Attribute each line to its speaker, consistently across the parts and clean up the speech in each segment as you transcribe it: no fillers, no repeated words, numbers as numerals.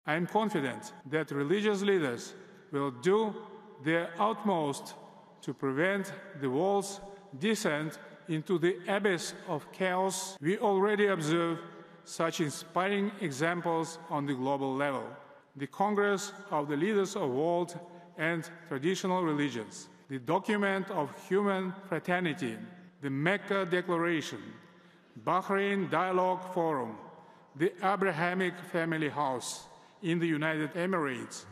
Speaker 1: I am confident that religious leaders will do their utmost to prevent the world's descent into the abyss of chaos. We already observe such inspiring examples on the global level. The Congress of the Leaders of World and Traditional Religions, the Document of Human Fraternity, the Mecca Declaration, Bahrain Dialogue Forum, the Abrahamic Family House in the United Emirates.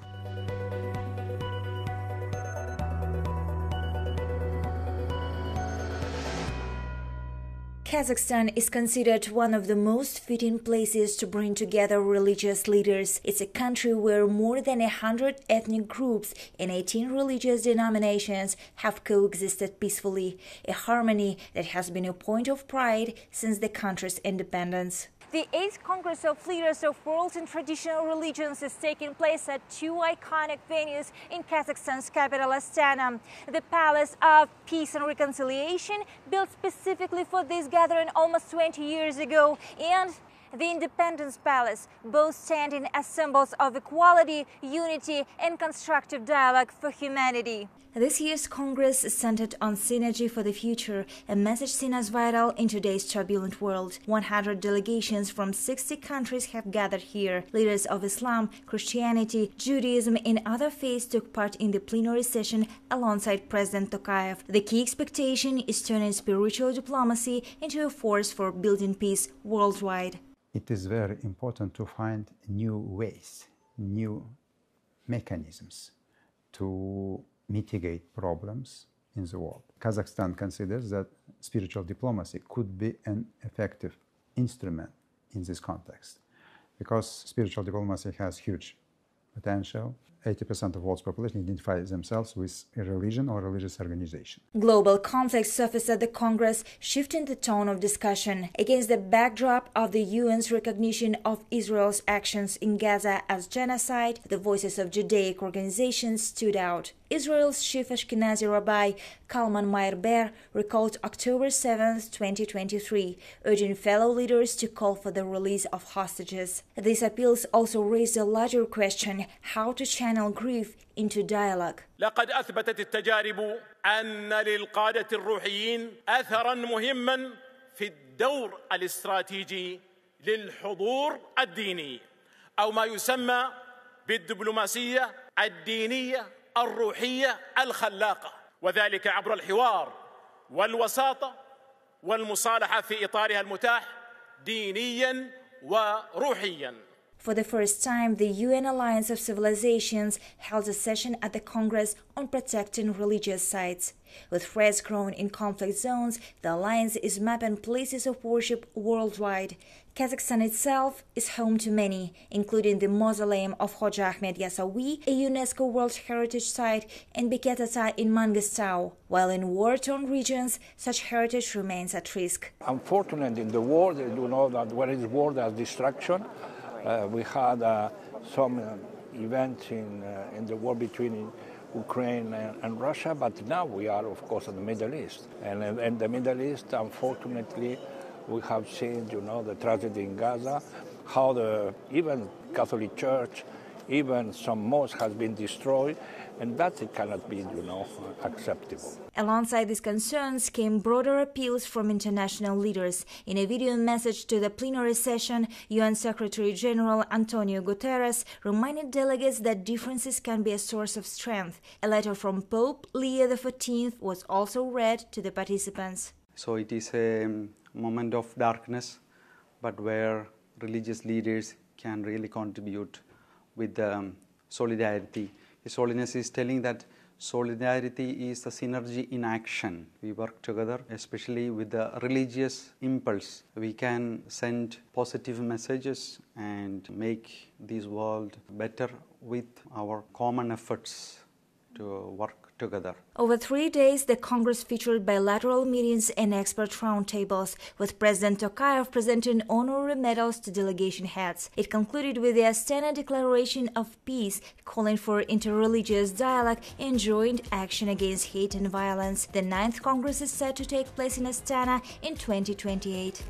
Speaker 2: Kazakhstan is considered one of the most fitting places to bring together religious leaders. It's a country where more than 100 ethnic groups and 18 religious denominations have coexisted peacefully, a harmony that has been a point of pride since the country's independence. The 8th Congress of Leaders of World and Traditional Religions is taking place at two iconic venues in Kazakhstan's capital, Astana. The Palace of Peace and Reconciliation, built specifically for this gathering almost 20 years ago, and the Independence Palace, both standing as symbols of equality, unity, and constructive dialogue for humanity. This year's Congress is centered on synergy for the future, a message seen as vital in today's turbulent world. 100 delegations from 60 countries have gathered here. Leaders of Islam, Christianity, Judaism, and other faiths took part in the plenary session alongside President Tokayev. The key expectation is turning spiritual diplomacy into a force for building peace worldwide.
Speaker 3: It is very important to find new ways, new mechanisms to mitigate problems in the world. Kazakhstan considers that spiritual diplomacy could be an effective instrument in this context because spiritual diplomacy has huge potential. 80% of the world's population identify themselves with a religion or religious organization.
Speaker 2: Global conflicts surfaced at the Congress, shifting the tone of discussion. Against the backdrop of the UN's recognition of Israel's actions in Gaza as genocide, the voices of Judaic organizations stood out. Israel's chief Ashkenazi rabbi, Kalman Meir-Ber, recalled October 7, 2023, urging fellow leaders to call for the release of hostages. These appeals also raised a larger question: how to channel grief into dialogue.
Speaker 4: لقد أثبتت التجارب أن للقادة الروحيين أثراً مهماً في الدور الاستراتيجي للحضور الديني أو ما يسمى بالدبلوماسية الدينية الروحية الخلاقة، وذلك عبر الحوار والوساطة والمصالحة في إطارها المتاح دينياً وروحياً.
Speaker 2: For the first time, the UN Alliance of Civilizations held a session at the Congress on protecting religious sites. With threats growing in conflict zones, the alliance is mapping places of worship worldwide. Kazakhstan itself is home to many, including the mausoleum of Hoja Ahmed Yasawi, a UNESCO World Heritage Site, and Beket Ata in Mangistau. While in war-torn regions, such heritage remains at risk.
Speaker 5: Unfortunately, in the war, you know that where is war, there's destruction. We had some events in the war between Ukraine and Russia, but now we are, of course, in the Middle East. And in the Middle East, unfortunately, we have seen, you know, the tragedy in Gaza, how even Catholic Church, even some mosques has been destroyed, and that it cannot be, you know, acceptable.
Speaker 2: Alongside these concerns came broader appeals from international leaders. In a video message to the plenary session, UN Secretary-General Antonio Guterres reminded delegates that differences can be a source of strength. A letter from Pope Leo XIV was also read to the participants.
Speaker 6: So it is a moment of darkness, but where religious leaders can really contribute with solidarity. His Holiness is telling that solidarity is the synergy in action. We work together, especially with the religious impulse. We can send positive messages and make this world better with our common efforts to work together.
Speaker 2: Over 3 days, the Congress featured bilateral meetings and expert roundtables, with President Tokayev presenting honorary medals to delegation heads. It concluded with the Astana Declaration of Peace, calling for interreligious dialogue and joint action against hate and violence. The 9th Congress is set to take place in Astana in 2028.